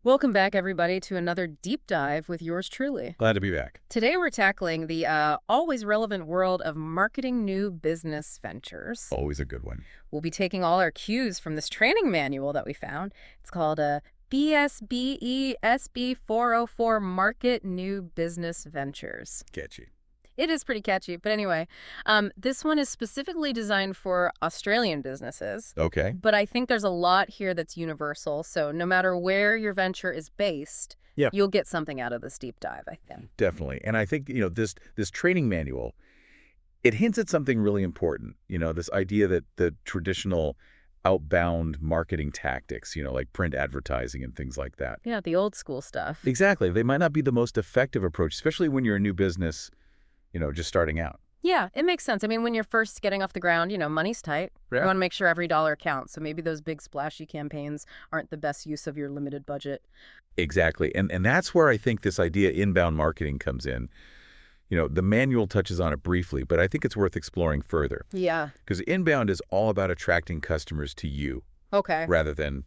Welcome back, everybody, to another deep dive with yours truly. Glad to be back. Today, we're tackling the always relevant world of marketing new business ventures. Always a good one. We'll be taking all our cues from this training manual that we found. It's called BSBESB404 Market New Business Ventures. Catchy. It is pretty catchy. But anyway, this one is specifically designed for Australian businesses. Okay. But I think there's a lot here that's universal. So no matter where your venture is based, you'll get something out of this deep dive, I think. Definitely. And I think, this training manual, it hints at something really important. This idea that the traditional outbound marketing tactics, like print advertising and things like that. Yeah, the old school stuff. Exactly. They might not be the most effective approach, especially when you're a new business, just starting out. Yeah, it makes sense. I mean, when you're first getting off the ground, money's tight. Yeah. You want to make sure every dollar counts. So maybe those big splashy campaigns aren't the best use of your limited budget. Exactly. And that's where I think this idea inbound marketing comes in. The manual touches on it briefly, but I think it's worth exploring further. Yeah. Because inbound is all about attracting customers to you. Okay. Rather than,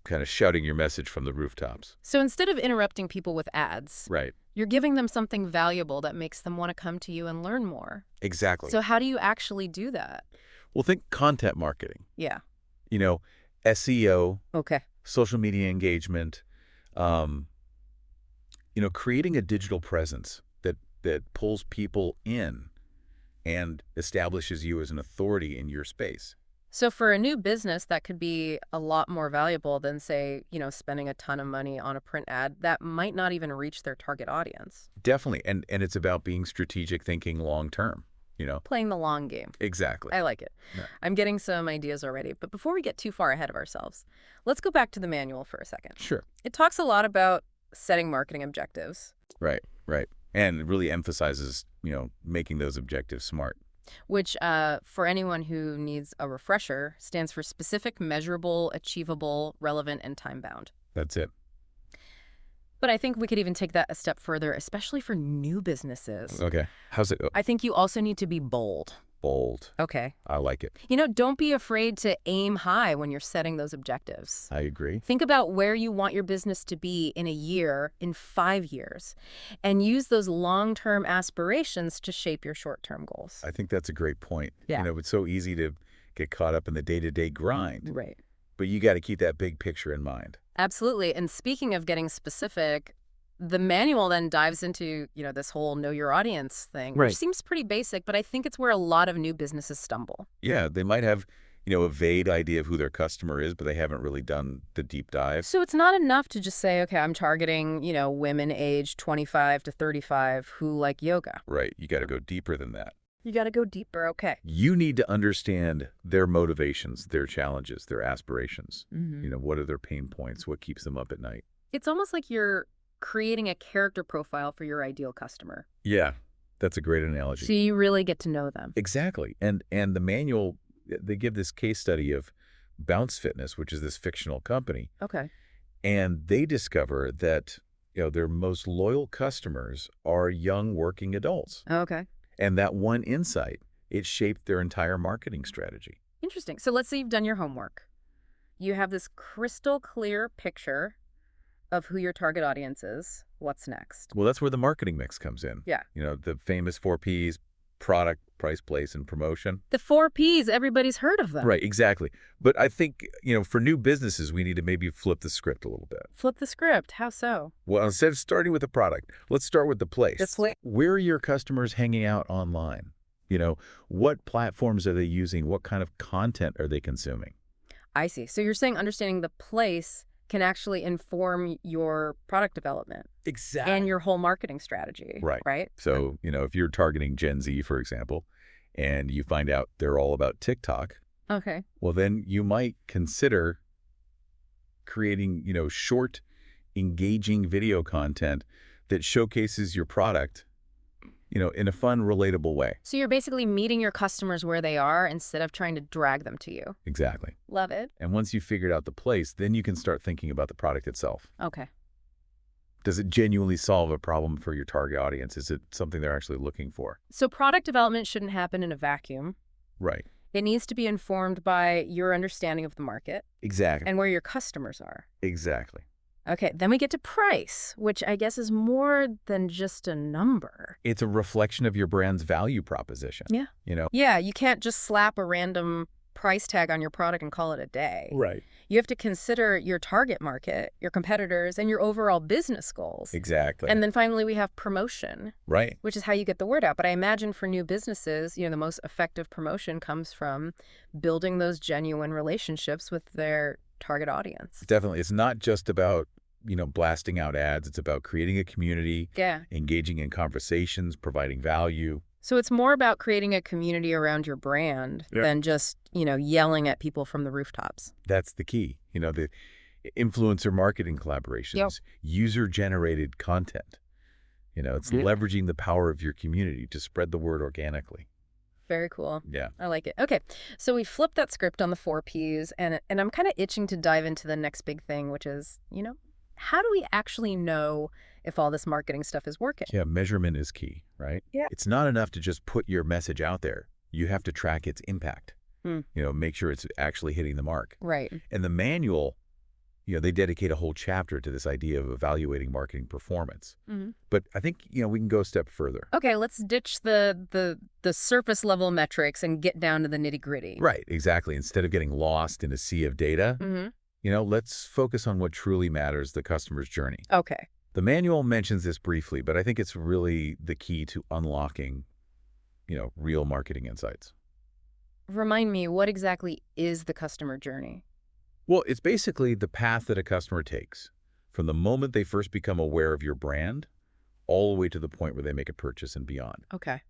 kind of shouting your message from the rooftops. So instead of interrupting people with ads, right, you're giving them something valuable that makes them want to come to you and learn more. Exactly. So how do you actually do that? Well, think content marketing. Yeah. SEO. Okay. Social media engagement. Creating a digital presence that pulls people in and establishes you as an authority in your space. So for a new business, that could be a lot more valuable than, say, spending a ton of money on a print ad that might not even reach their target audience. Definitely. And it's about being strategic thinking long term, Playing the long game. Exactly. I like it. Yeah. I'm getting some ideas already. But before we get too far ahead of ourselves, let's go back to the manual for a second. Sure. It talks a lot about setting marketing objectives. Right. And it really emphasizes, making those objectives smart. Which, for anyone who needs a refresher, stands for specific, measurable, achievable, relevant, and time-bound. That's it. But I think we could even take that a step further, especially for new businesses. Okay. How's it go? I think you also need to be bold. Bold. Okay. I like it. Don't be afraid to aim high when you're setting those objectives. I agree. Think about where you want your business to be in a year, in 5 years, and use those long-term aspirations to shape your short-term goals. I think that's a great point. Yeah. It's so easy to get caught up in the day-to-day grind. Right. But you got to keep that big picture in mind. Absolutely. And speaking of getting specific, the manual then dives into, this whole know your audience thing, which seems pretty basic, but I think it's where a lot of new businesses stumble. Yeah, they might have, a vague idea of who their customer is, but they haven't really done the deep dive. So it's not enough to just say, okay, I'm targeting, women aged 25 to 35 who like yoga. Right. You got to go deeper than that. You got to go deeper. Okay. You need to understand their motivations, their challenges, their aspirations. Mm-hmm. What are their pain points? What keeps them up at night? It's almost like you're creating a character profile for your ideal customer. Yeah, that's a great analogy. So you really get to know them. Exactly. And the manual, they give this case study of Bounce Fitness, which is this fictional company. Okay. And they discover that, their most loyal customers are young working adults. Okay. And that one insight, it shaped their entire marketing strategy. Interesting. So let's say you've done your homework. You have this crystal clear picture of who your target audience is. What's next? Well, that's where the marketing mix comes in. Yeah. The famous 4 Ps, product, price, place, and promotion. The 4 Ps, everybody's heard of them. Right, exactly. But I think, for new businesses, we need to maybe flip the script a little bit. Flip the script. How so? Well, instead of starting with the product, let's start with the place. The place. Where are your customers hanging out online? What platforms are they using? What kind of content are they consuming? I see. So you're saying understanding the place can actually inform your product development. Exactly. And your whole marketing strategy. Right? So, if you're targeting Gen Z, for example, and you find out they're all about TikTok, okay, well, then you might consider creating, short, engaging video content that showcases your product, in a fun, relatable way. So you're basically meeting your customers where they are instead of trying to drag them to you. Exactly. Love it. And once you've figured out the place, then you can start thinking about the product itself. Okay. Does it genuinely solve a problem for your target audience? Is it something they're actually looking for? So product development shouldn't happen in a vacuum. Right. It needs to be informed by your understanding of the market. Exactly. And where your customers are. Exactly. Okay, then we get to price, which I guess is more than just a number. It's a reflection of your brand's value proposition. Yeah. You know? Yeah, you can't just slap a random price tag on your product and call it a day. Right. You have to consider your target market, your competitors, and your overall business goals. Exactly. And then finally, we have promotion. Right. Which is how you get the word out. But I imagine for new businesses, the most effective promotion comes from building those genuine relationships with their target audience. Definitely. It's not just about, blasting out ads. It's about creating a community, Yeah. engaging in conversations, providing value. So it's more about creating a community around your brand than just, yelling at people from the rooftops. That's the key. The influencer marketing collaborations, user-generated content. It's leveraging the power of your community to spread the word organically. Very cool. Yeah. I like it. Okay, so we flipped that script on the 4 Ps, and I'm kind of itching to dive into the next big thing, which is, how do we actually know if all this marketing stuff is working? Yeah, measurement is key, right? Yeah. It's not enough to just put your message out there. You have to track its impact. Make sure it's actually hitting the mark. Right. And the manual, they dedicate a whole chapter to this idea of evaluating marketing performance. But I think, we can go a step further. Okay, let's ditch the surface level metrics and get down to the nitty gritty. Right, exactly. Instead of getting lost in a sea of data, let's focus on what truly matters, the customer's journey. Okay. The manual mentions this briefly, but I think it's really the key to unlocking, real marketing insights. Remind me, what exactly is the customer journey? Well, it's basically the path that a customer takes from the moment they first become aware of your brand all the way to the point where they make a purchase and beyond. Okay.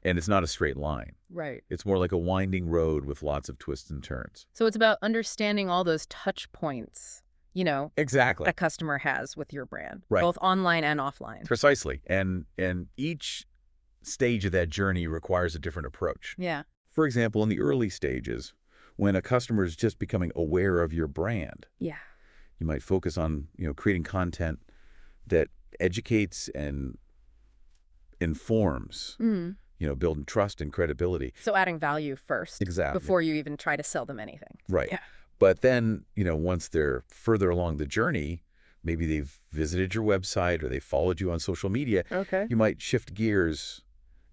And it's not a straight line. Right. It's more like a winding road with lots of twists and turns. So it's about understanding all those touch points, Exactly. a customer has with your brand, Right. both online and offline. Precisely. And each stage of that journey requires a different approach. Yeah. For example, in the early stages, when a customer is just becoming aware of your brand, Yeah. you might focus on, creating content that educates and informs, building trust and credibility. So adding value first. Exactly. Before you even try to sell them anything. Right. Yeah. But then, once they're further along the journey, maybe they've visited your website or they followed you on social media, Okay. you might shift gears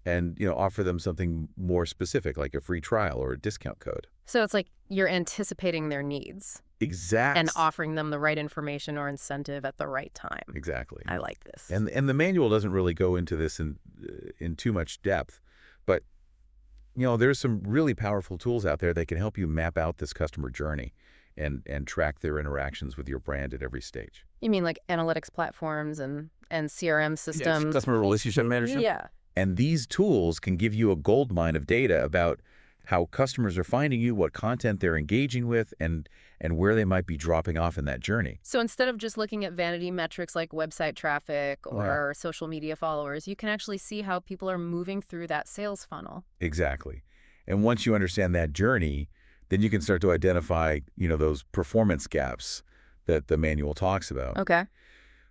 and, offer them something more specific, like a free trial or a discount code. So it's like you're anticipating their needs Exactly. and offering them the right information or incentive at the right time. Exactly. I like this. And the manual doesn't really go into this in too much depth, but there's some really powerful tools out there that can help you map out this customer journey and track their interactions with your brand at every stage. You mean like analytics platforms and CRM systems? Yes, customer relationship management. Yeah. And these tools can give you a goldmine of data about how customers are finding you, what content they're engaging with, and where they might be dropping off in that journey. So instead of just looking at vanity metrics like website traffic or social media followers, you can actually see how people are moving through that sales funnel. Exactly. And once you understand that journey, then you can start to identify, those performance gaps that the manual talks about. Okay.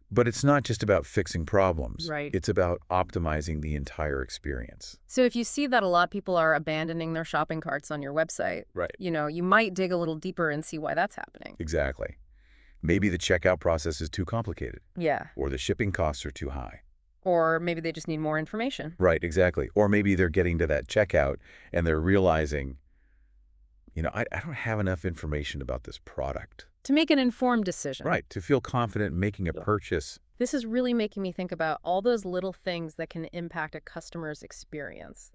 But it's not just about fixing problems. Right. It's about optimizing the entire experience. So if you see that a lot of people are abandoning their shopping carts on your website, Right. You might dig a little deeper and see why that's happening. Exactly. Maybe the checkout process is too complicated. Yeah. Or the shipping costs are too high. Or maybe they just need more information. Right, exactly. Or maybe they're getting to that checkout and they're realizing, I don't have enough information about this product. To make an informed decision. Right, to feel confident making a purchase. This is really making me think about all those little things that can impact a customer's experience.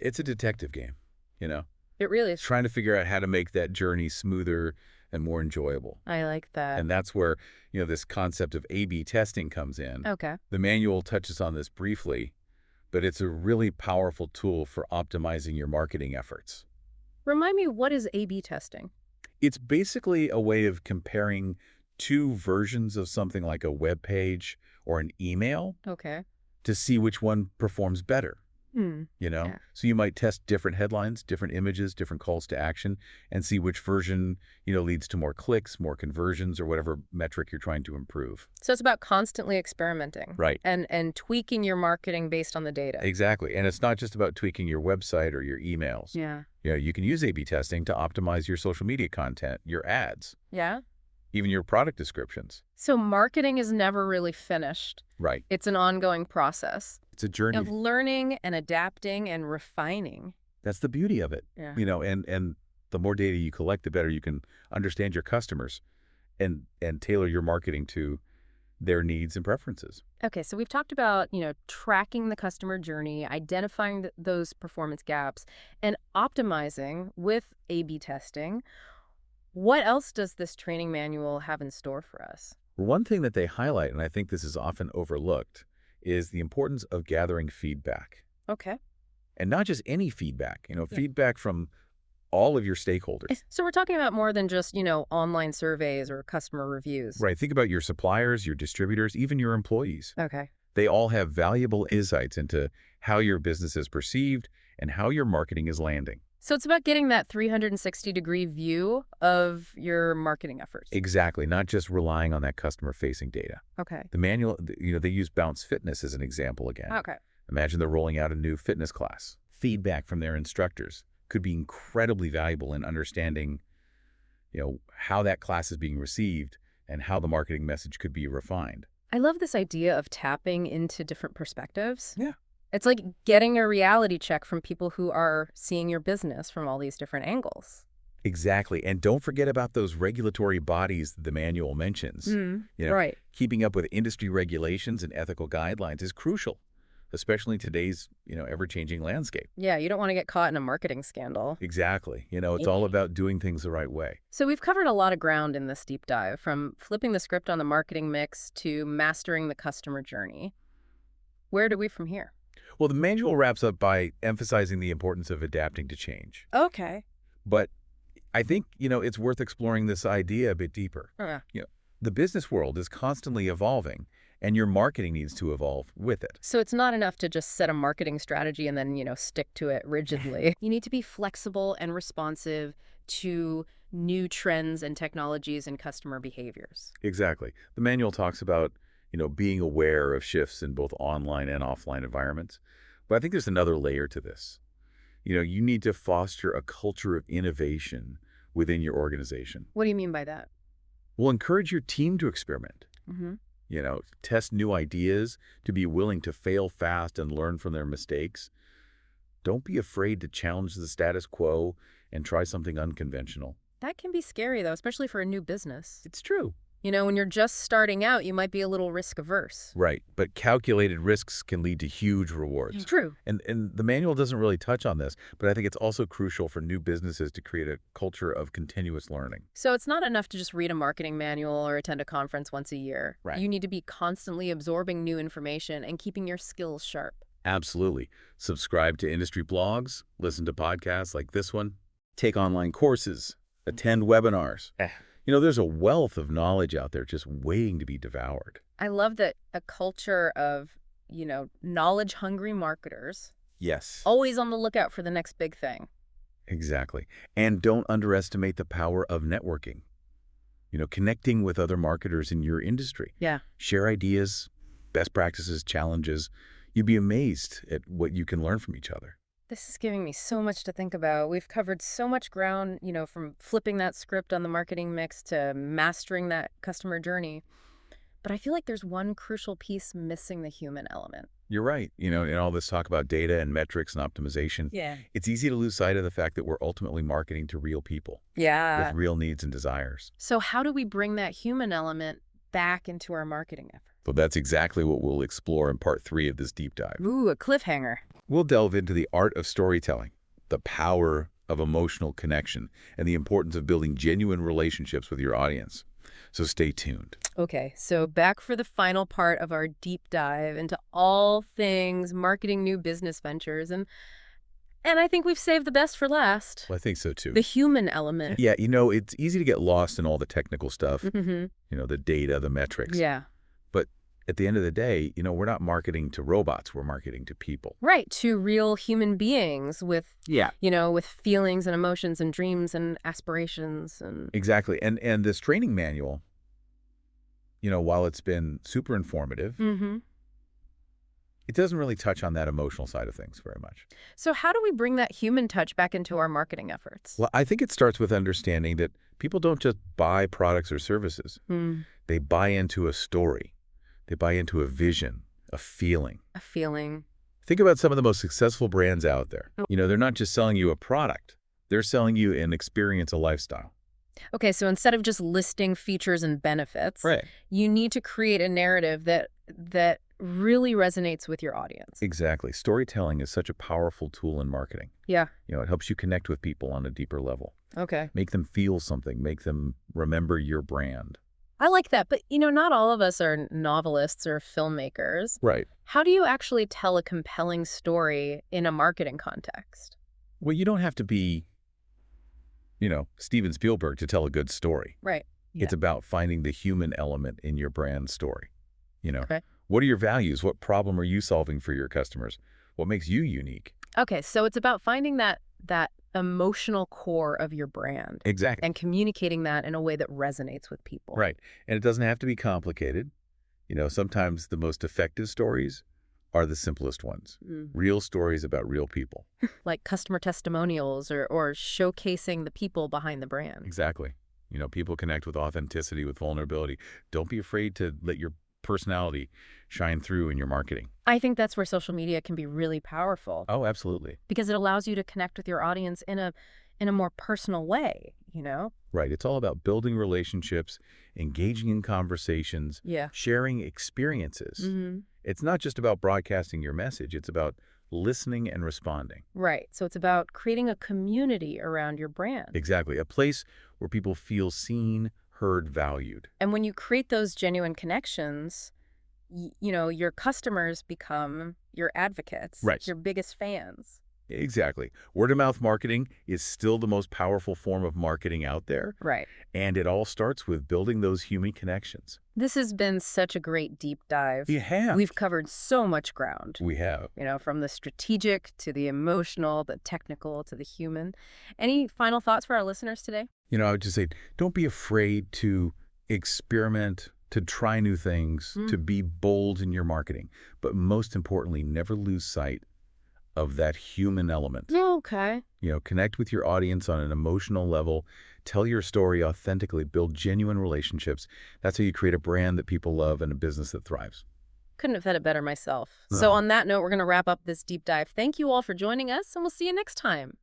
It's a detective game, It really is. Trying to figure out how to make that journey smoother and more enjoyable. I like that. And that's where, this concept of A/B testing comes in. Okay. The manual touches on this briefly, but it's a really powerful tool for optimizing your marketing efforts. Remind me, what is A/B testing? It's basically a way of comparing two versions of something like a web page or an email Okay. to see which one performs better. Yeah. So you might test different headlines, different images, different calls to action, and see which version, leads to more clicks, more conversions, or whatever metric you're trying to improve. So it's about constantly experimenting. Right. And tweaking your marketing based on the data. Exactly. And it's not just about tweaking your website or your emails. Yeah. You can use A/B testing to optimize your social media content, your ads. Yeah? even your product descriptions. So marketing is never really finished. Right. It's an ongoing process It's a journey. of learning and adapting and refining. That's the beauty of it. Yeah. And the more data you collect, the better you can understand your customers and tailor your marketing to their needs and preferences. Okay, so we've talked about, tracking the customer journey, identifying those performance gaps, and optimizing with A/B testing. What else does this training manual have in store for us? One thing that they highlight, and I think this is often overlooked, is the importance of gathering feedback. Okay. And not just any feedback, Yeah. feedback from all of your stakeholders. So we're talking about more than just, online surveys or customer reviews. Right. Think about your suppliers, your distributors, even your employees. Okay. They all have valuable insights into how your business is perceived and how your marketing is landing. So it's about getting that 360-degree view of your marketing efforts. Exactly. Not just relying on that customer-facing data. Okay. The manual, they use Bounce Fitness as an example again. Okay. Imagine they're rolling out a new fitness class. Feedback from their instructors could be incredibly valuable in understanding, how that class is being received and how the marketing message could be refined. I love this idea of tapping into different perspectives. Yeah. It's like getting a reality check from people who are seeing your business from all these different angles. Exactly. And don't forget about those regulatory bodies the manual mentions. Right. Keeping up with industry regulations and ethical guidelines is crucial, especially in today's, ever-changing landscape. Yeah, you don't want to get caught in a marketing scandal. Exactly. It's all about doing things the right way. So we've covered a lot of ground in this deep dive, from flipping the script on the marketing mix to mastering the customer journey. Where do we from here? Well, the manual wraps up by emphasizing the importance of adapting to change. Okay. But I think, it's worth exploring this idea a bit deeper. The business world is constantly evolving, and your marketing needs to evolve with it. So it's not enough to just set a marketing strategy and then, stick to it rigidly. You need to be flexible and responsive to new trends and technologies and customer behaviors. Exactly. The manual talks about, being aware of shifts in both online and offline environments. But I think there's another layer to this. You need to foster a culture of innovation within your organization. What do you mean by that? Well, encourage your team to experiment. Mm-hmm. Test new ideas, to be willing to fail fast and learn from their mistakes. Don't be afraid to challenge the status quo and try something unconventional. That can be scary, though, especially for a new business. It's true. When you're just starting out, you might be a little risk averse. Right, but calculated risks can lead to huge rewards. True. And the manual doesn't really touch on this, but I think it's also crucial for new businesses to create a culture of continuous learning. So it's not enough to just read a marketing manual or attend a conference once a year. Right. You need to be constantly absorbing new information and keeping your skills sharp. Absolutely. Subscribe to industry blogs, listen to podcasts like this one, take online courses, attend webinars. There's a wealth of knowledge out there just waiting to be devoured. I love that a culture of, knowledge-hungry marketers, Yes, always on the lookout for the next big thing. exactly. And don't underestimate the power of networking. Connecting with other marketers in your industry. Yeah. Share ideas, best practices, challenges. You'd be amazed at what you can learn from each other. This is giving me so much to think about. We've covered so much ground, from flipping that script on the marketing mix to mastering that customer journey. But I feel like there's one crucial piece missing: the human element. You're right. In all this talk about data and metrics and optimization, Yeah. it's easy to lose sight of the fact that we're ultimately marketing to real people Yeah. with real needs and desires. So how do we bring that human element back into our marketing effort? But that's exactly what we'll explore in part 3 of this deep dive. Ooh, a cliffhanger. We'll delve into the art of storytelling, the power of emotional connection, and the importance of building genuine relationships with your audience. So stay tuned. Okay, so back for the final part of our deep dive into all things marketing new business ventures. And I think we've saved the best for last. Well, I think so too. The human element. Yeah, it's easy to get lost in all the technical stuff, Mm-hmm. the data, the metrics. Yeah. But at the end of the day, we're not marketing to robots, we're marketing to people. Right, to real human beings with, Yeah. with feelings and emotions and dreams and aspirations and... Exactly. And this training manual, while it's been super informative, Mm-hmm. It doesn't really touch on that emotional side of things very much. So how do we bring that human touch back into our marketing efforts? Well, I think it starts with understanding that people don't just buy products or services. Hmm. They buy into a story. They buy into a vision, a feeling. A feeling. Think about some of the most successful brands out there. Oh. They're not just selling you a product. They're selling you an experience, a lifestyle. Okay, so instead of just listing features and benefits, Right. you need to create a narrative that really resonates with your audience. Exactly. Storytelling is such a powerful tool in marketing. Yeah. It helps you connect with people on a deeper level. Okay. Make them feel something. Make them remember your brand. I like that, but not all of us are novelists or filmmakers. Right. How do you actually tell a compelling story in a marketing context? Well, you don't have to be, Steven Spielberg to tell a good story. Right. It's about finding the human element in your brand story. Okay. What are your values? What problem are you solving for your customers? What makes you unique? Okay, so it's about finding that emotional core of your brand Exactly. and communicating that in a way that resonates with people. Right. And it doesn't have to be complicated. Sometimes the most effective stories are the simplest ones. Mm. Real stories about real people. Like customer testimonials or showcasing the people behind the brand. Exactly. People connect with authenticity, with vulnerability. Don't be afraid to let your personality shine through in your marketing. I think that's where social media can be really powerful Oh, absolutely. because it allows you to connect with your audience in a more personal way. Right. It's all about building relationships, engaging in conversations, Yeah. sharing experiences. Mm-hmm. It's not just about broadcasting your message. It's about listening and responding. Right. So it's about creating a community around your brand. Exactly. A place where people feel seen, heard, valued. And when you create those genuine connections, your customers become your advocates, Right. your biggest fans. Exactly. Word-of-mouth marketing is still the most powerful form of marketing out there, Right. and it all starts with building those human connections. This has been such a great deep dive. You have. We've covered so much ground, We have. from the strategic to the emotional, the technical to the human. Any final thoughts for our listeners today? I would just say, don't be afraid to experiment, to try new things, to be bold in your marketing. But most importantly, never lose sight of that human element. Okay. Connect with your audience on an emotional level, tell your story authentically, build genuine relationships. That's how you create a brand that people love and a business that thrives. Couldn't have said it better myself. So on that note, we're going to wrap up this deep dive. Thank you all for joining us, and we'll see you next time.